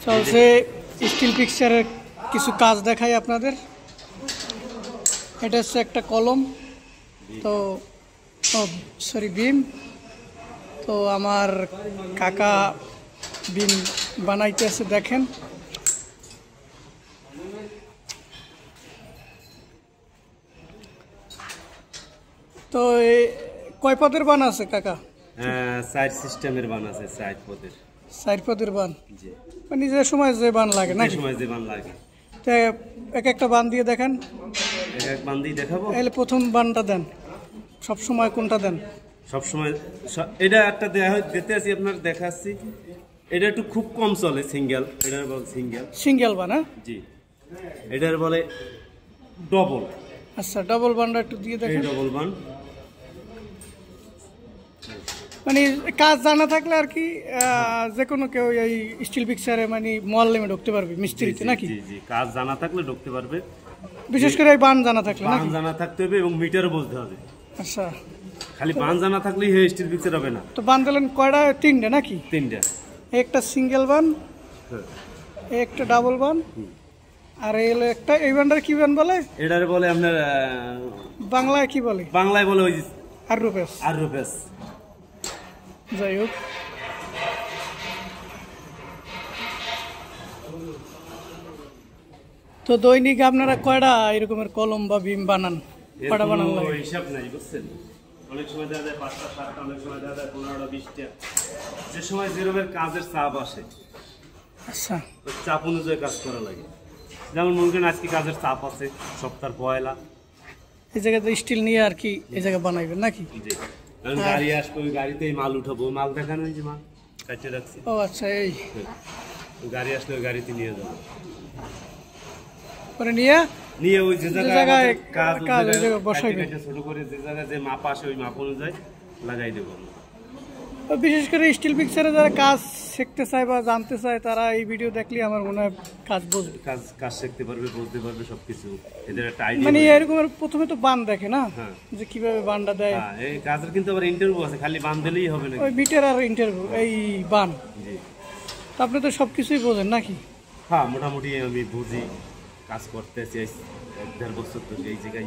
চলছে স্টিল পিকচারের কিছু কাজ দেখাই আপনাদের। এটা হচ্ছে একটা কলম, তো সরি বিম। তো আমার কাকা বিম বানাইতেছে, দেখেন। তো কয় পদের বান আছে কাকা? সাইড সিস্টেমের বান আছে, সাইড পদের বান। জি, নিজের সময় যে বান লাগে না, সময় যে বান লাগে। তো এক একটা বান দিয়ে দেখেন। এক বান দিয়ে দেখাবো। এলে প্রথম বানটা দেন, সব সময় কোনটা দেন? সব সময় এটা একটা দিতে আছি, আপনার দেখাচ্ছি। এটা একটু খুব কম চলে, সিঙ্গেল। এটার বলে সিঙ্গেল বান। হ্যাঁ জি, এটার বলে ডবল। আচ্ছা, ডবল বানটা একটু দিয়ে দেখেন। ডবল বান মানে কাজ জানা থাকলে আর কি যে কোনো কেউ এই স্টিল পিকচারে মানে মোয়াল্লেমে ঢুকতে পারবে, মিস্ত্রিতে নাকি? জি জি, কাজ জানা থাকলে ঢুকতে পারবে, বিশেষ করে এই বান জানা থাকলে। বান জানা থাকতে হবে এবং মিটারও বুঝতে হবে। আচ্ছা, খালি বান জানা থাকলেই স্টিল পিকচার হবে না। তো বান দিলেন কয়টা? তিনটে নাকি? তিনটা। একটা সিঙ্গেল বান, একটা ডাবল বান, আর একটা এই বানটার কি বান বলে? এটার বলে আপনার বাংলায় কি বলে? বাংলায় বলে ওই আররুপেস। যাই হোক, তো দৈনিক আপনারা কয়টা এরকমের কলম বা বিম বানান? কয়টা বানান লাগে? হিসাব নাই, বুঝছেন? অনেক সময় দেখা যায় 5টা 7টা, অনেক সময় দেখা যায় 15টা 20টা, যে সময় যেরকমের কাজের চাপ আসে। আচ্ছা, চাপ অনুযায়ী কাজ করা লাগে। যেমন মনে করেন আজকে কাজের চাপ আছে, সপ্তাহের পয়লা, এই জায়গাতে স্টিল নিয়ে আর কি এই জায়গায় বানাইবেন নাকি? জি, গাড়ি আসবে, ওই গাড়িতেই মাল উঠাবো। মাল দেখানো, এই যে মাল কাটে রাখছি। ও আচ্ছা, এই গাড়ি আসলে ওই গাড়িতে নিয়ে যাবো, পরে নিয়ে ওই যে জায়গায় কাজ বসাইবে, ছোট করে যে জায়গায় যে মাপ আসে ওই মাপ অনুযায়ী লাগাই দেবো। বিশেষ করে স্টিল পিকচারে যারা কাজ শিখতে চায় বা জানতে চায়, তারা এই ভিডিও দেখলে আমার মনে হয় কাজ বুঝবে, কাজ শিখতে পারবে, বুঝতে পারবে সবকিছু। এদের একটা আইডিয়া, মানে এরকম প্রথমে তো বান দেখে না, যে কিভাবে বানটা দেয়। এই কাজের কিন্তু আবার ইন্টারভিউ আছে, খালি বান দিলেই হবে না। ওই বিটের আর ইন্টারভিউ, এই বান। জি, আপনি তো সবকিছুই বোঝেন নাকি? হ্যাঁ, মোটামুটি আমি বুঝি। কাজ করতে চাই 1.5 বছর তো এই জায়গায়।